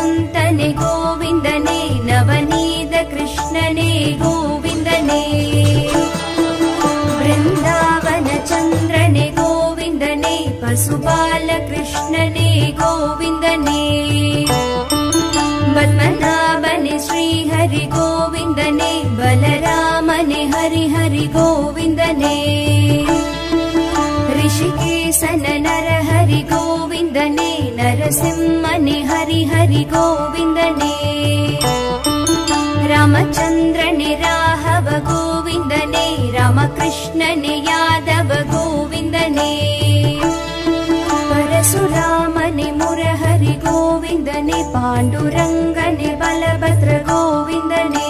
ನುಡಿಸುವಂತನೆ ಗೋವಿಂದನೇ ನವನೀತ ಕೃಷ್ಣನೇ ಗೋವಿಂದನೇ ಬೃಂದಾವನ ಚಂದ್ರನೇ ಗೋವಿಂದನೇ ಪಶುಪಾಲ ಕೃಷ್ಣನೇ ಗೋವಿಂದನೇ ಪದ್ಮನಾಭನೆ ಶ್ರೀಹರಿ ಗೋವಿಂದನೇ ಬಲರಾಮನೆ ಹರಿ ಹರಿ ಗೋವಿಂದನೇ ऋषिकेशन नरहरि गोविंदने नरसिंहने हरि हरि गोविंदने रामचंद्रने राघव गोविंदने रामकृष्णने यादव गोविंदने परशुरामने मुरहरि गोविंदने पांडुरंगने बलभद्र गोविंदने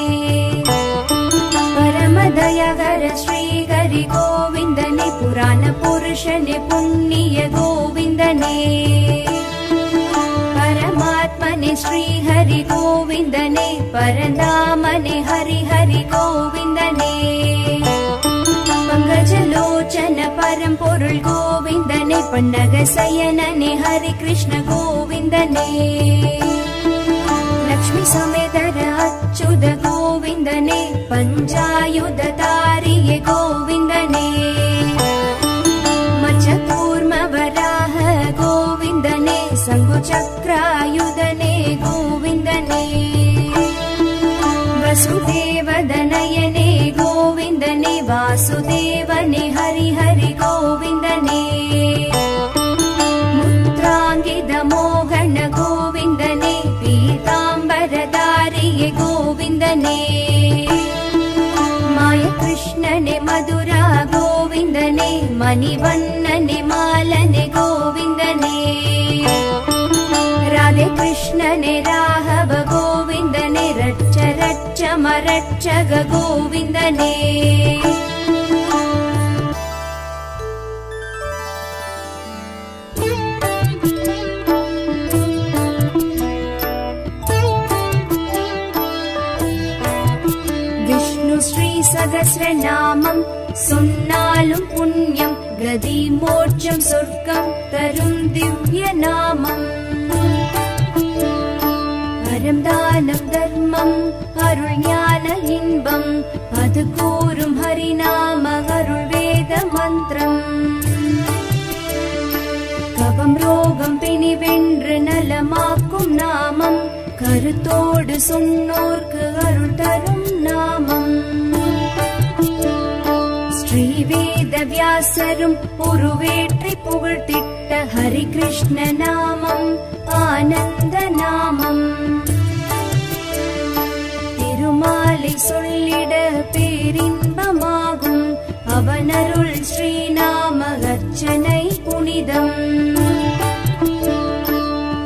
परमदयाकर श्रीहरि गोविंदने पुराण पुरुषने पुण्य गोविंदने परमात्मने श्रीहरि गोविंदने परधामने हरि हरि गोविंदने पंकजलोचन परम पुरुष गोविंदने पन्नग शयनने हरि कृष्ण गोविंदने लक्ष्मी समेतर अच्युत गोविंदने पंचायुधधारिये गोविंदने मत्स्यकूर्म वराह गोविंदने शंखुचक्रायुधने गोविंदने वसुदेवदनयने गोविंदने वासुदेवने हरि हरि गोविंदने मुद्रांगित मोहन गोविंदने पीतांबरधारिये गोविंदने माय कृष्णने मधुरा गोविंदने मणिवन्नने मालने गोविंदने राधे कृष्णने राघव गोविंदने रच्च रच्च मरच्चग गोविंदने सहस्रनामं சொன்னாலும் புண்ணியம் கதி மோட்சம் சொர்க்கம் தரும் திவ்ய நாமம் அறம் தானம் தர்மம் அருள் ஞான இன்பம் அது கூறும் ஹரிநாம அருள் வேத மந்திரம் கபம் ரோகம் பிணி வென்று நலமாக்கும் நாமம் கருத்தோடு சொன்னோர்க்கு அருள் தரும் நாமம் ஸ்ரீவேத வியாசரும் உருவேற்றி புகழ்த்திட்ட ஹரி கிருஷ்ண நாமம் ஆனந்த நாமம் திருமாலை சொல்லிட பேரின்பமாகும் அவனருள் ஸ்ரீநாம அர்ச்சனை புனிதம்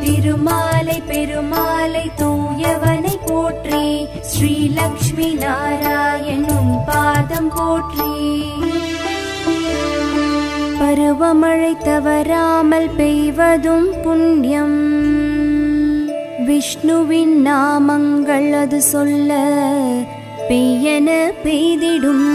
திருமாலை பெருமாலை தூயவனை போற்றி ஸ்ரீ லக்ஷ்மி நாராயணும் பாதம் போற்றி பருவமழை தவறாமல் பெய்வதும் புண்ணியம் விஷ்ணுவின் நாமங்கள் அது சொல்ல பெய்யென பெய்திடும்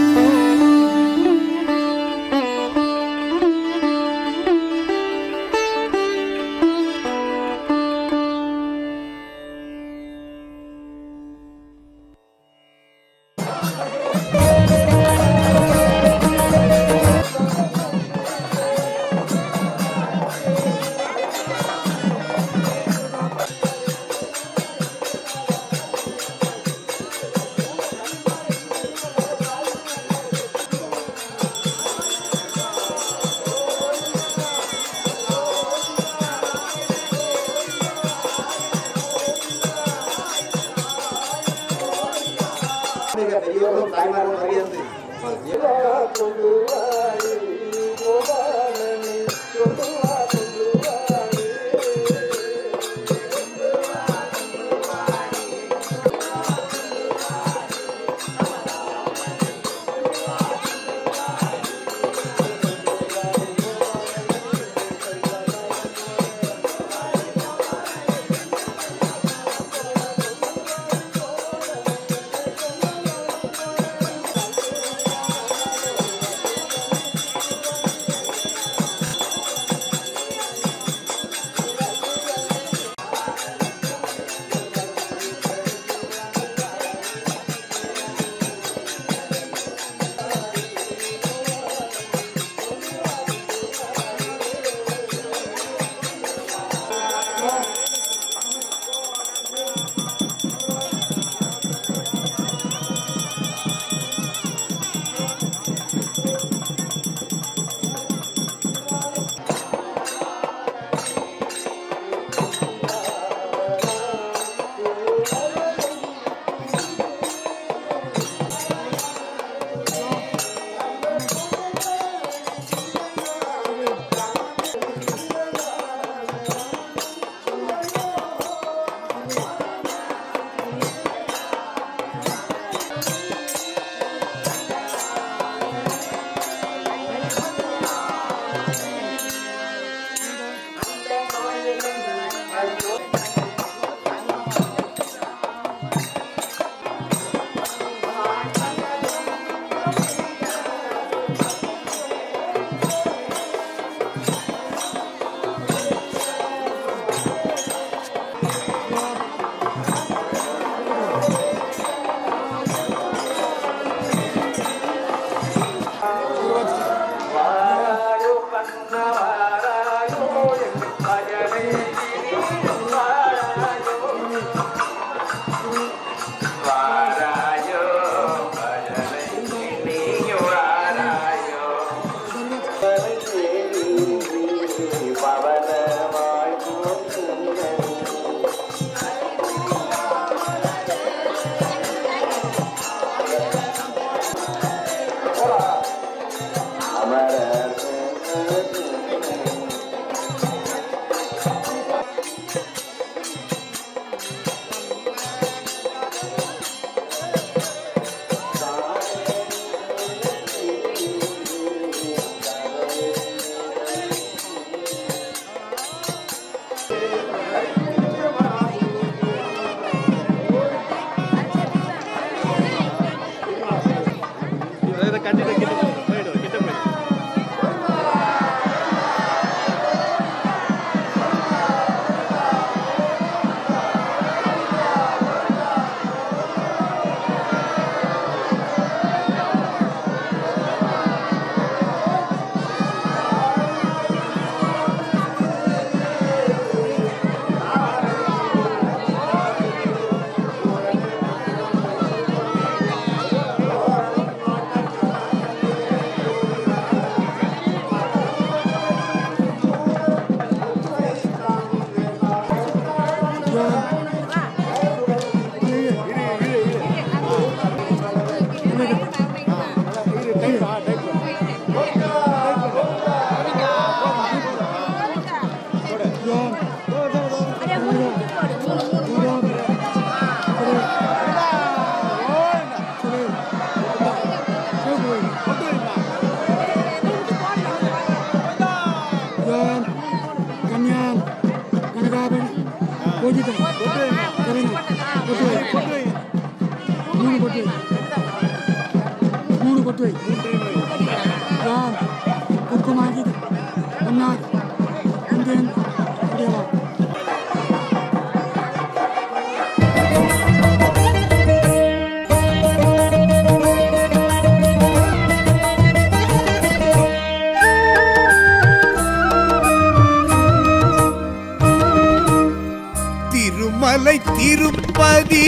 திருமலை திருப்பதி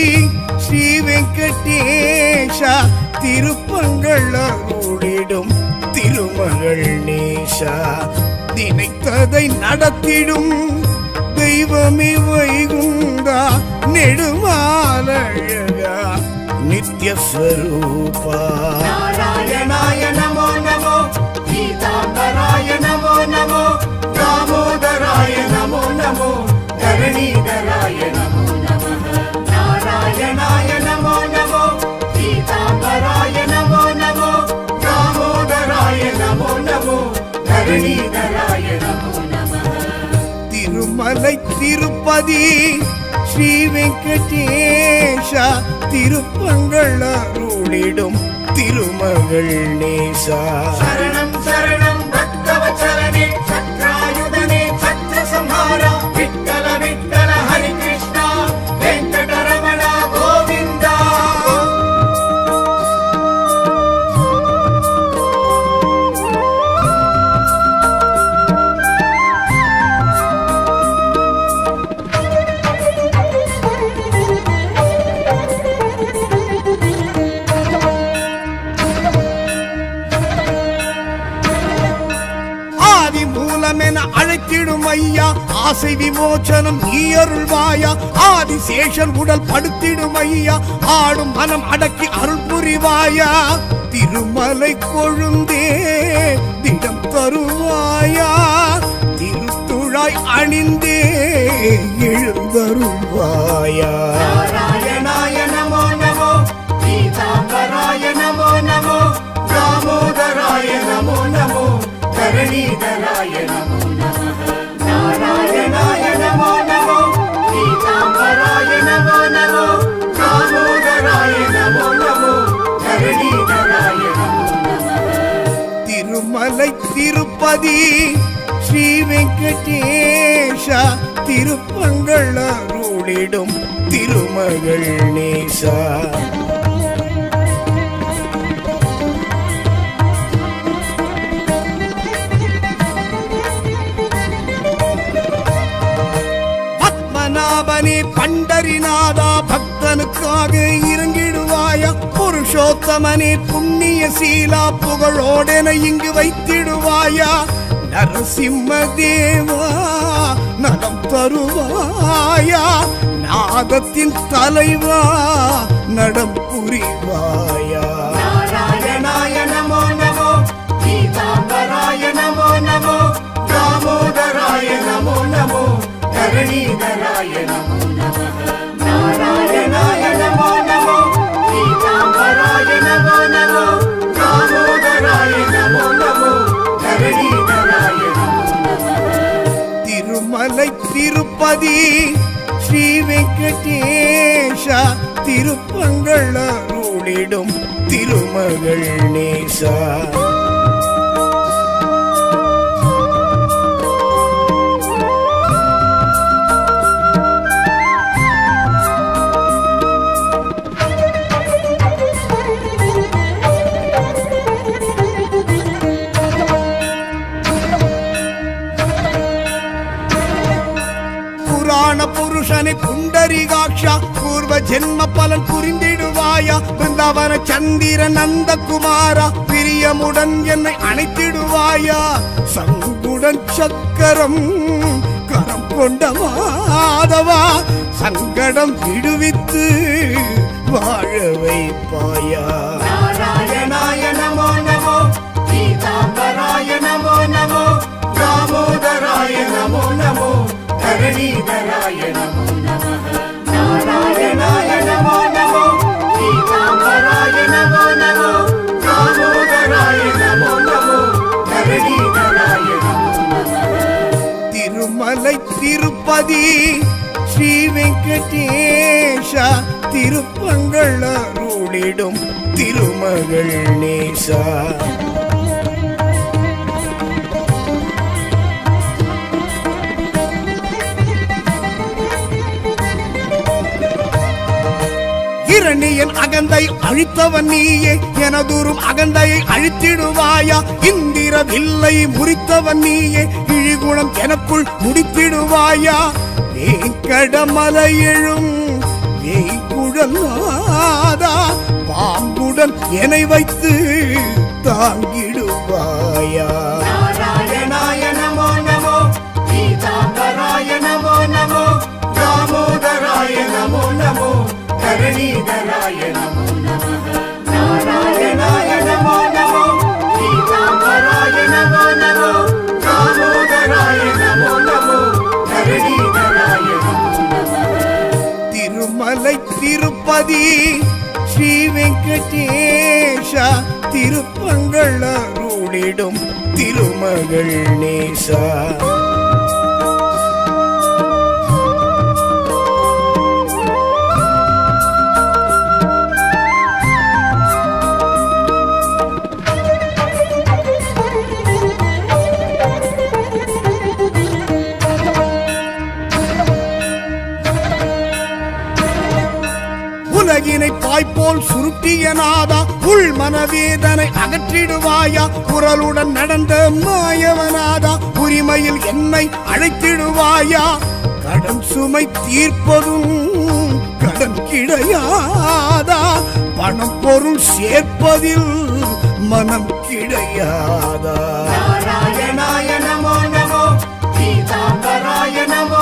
ஸ்ரீ வெங்கடேஷா திருப்பங்கள் அருளிடும் திருமகள் நேஷா நினைத்ததை நடத்திடும் தெய்வமே வைகுந்தா நெடுமாலழகா நித்யஸ்வரூபா நாராயணாய நமோ நமோ சீதாம்பராய நமோ நமோ தாமோதராய நமோ நமோ தரணீதராய நமோ நமः நாராயணாய நமோ நமோ சீதாம்பராய நமோ நமோ தாமோதராய நமோ நமோ தரணீதராய நமோ நமः திருமலை திருப்பதி ஸ்ரீ வெங்கடேஷா திருப்பங்கள் அருளிடும் திருமகள் நேசா சரணம் சரணம் பக்தவச்சலனே சக்ராயுதனே சத்ர சம்ஹாரா விட்டல விட்டல ஹரி கிருஷ்ணா வெங்கடரமண கோவிந்தா அழைத்திடும் ஐயா ஆசை விமோச்சனம் நீ அருள்வாயா ஆதிசேஷன் உடல் படுத்திடும் ஐயா ஆடும் மனம் அடக்கி அருள் புரிவாயா திருமலை கொழுந்தே திடம் தருவாயா திருத்துழாய் அணிந்தே எழுந்தருள்வாயா நாராயணாய நமோ நமோ சீதாம்பராய நமோ நமோ தாமோதராய நமோ நமோ தரணீதராய நமோ நமः நாராயணாய நமோ நமோ சீதாம்பராய நமோ நமோ தாமோதராய நமோ நமோ தரணீதராய நமோ நமः திருமலை திருப்பதி ஸ்ரீ வெங்கடேஷா திருப்பங்கள் அருளிடும் திருமகள் நேசா பத்மநாபனே பண்டரிநாதா பக்தனுக்காக இறங்கிடுவாயா புருஷோத்தமனே புண்ணிய சீலா புகழோடென இங்கு வைத்திடுவாயா நரசிம்ம தேவா நலம் தருவாயா நாதத்தின் தலைவா நடம் புரிவாயா நாராயணாய நமோ நமோ சீதாம்பராய நமோ நமோ தாமோதராய நமோ நமோ தரணீதராய நமோ நமः நாராயணாய நமோ நமோ சீதாம்பராய நமோ நமோ தாமோதராய நமோ நமோ தரணீதராய நமோ நமः திருமலை திருப்பதி திருப்பதி ஸ்ரீ வெங்கடேஷா திருப்பங்கள் அருளிடும் திருமகள் நேசா புருஷனை புண்டரிகாட்சா பூர்வ ஜென்ம பலன் புரிந்திடுவாயா பிருந்தாவன சந்திர நந்தகுமாரா பிரியமுடன் என்னை அணைத்திடுவாயா சங்குடன் சக்கரம் கரம் கொண்ட மாதவா சங்கடம் விடுவித்து வாழ வைப்பாயா நாராயணாய நமோ நமோ பீதாம்பராய நமோ நமோ தாமோதராய நமோ நமோ தரணீதராய நமோ நமः நாராயணாய நமோ நமோ பீதாம்பராய நமோ நமோ தாமோதராய நமோ நமோ தரணீதராய நமோ நமः திருமலை திருப்பதி ஸ்ரீ வெங்கடேஷா திருப்பங்கள் அருளிடும் திருமகள் நேசா இரணியன் அகந்தை அழித்தவன் நீயே எனதூரும் அகந்தையை அழித்திடுவாயா இந்திர வில்லை முறித்தவன் நீயே இழிகுணம் எனக்குள் முடித்திடுவாயா வேங்கடமலை எழும் வேய்குழல் நாதா பாம்புடன் என்னை வைத்து தாங்கிடுவாயா நாராயணாய நமோ நமோ பீதாம்பராய நமோ நமோ தாமோதராய நமோ நமோ தரணீதராய நமோ நமः நாராயணாய நமோ நமோ பீதாம்பராய நமோ நமோ தாமோதராய நமோ நமோ தரணீதராய நமோ நமः திருமலை திருப்பதி ஸ்ரீ வெங்கடேஷா திருப்பங்கள் அருளிடும் திருமகள் நேசா உலகினை பாய்போல் சுருட்டிய நாதா உள் மனவேதனை அகற்றிடுவாயா குரலுடன் நடந்த மாயவனாதா உரிமையில் என்னை அழைத்திடுவாயா கடன் சுமை தீர்ப்பதும் கடன் கிடையாதா பணம் பொருள் சேர்ப்பதில் மனம் கிடையாதா நாராயணாய நமோ நமோ பீதாம்பராய நமோ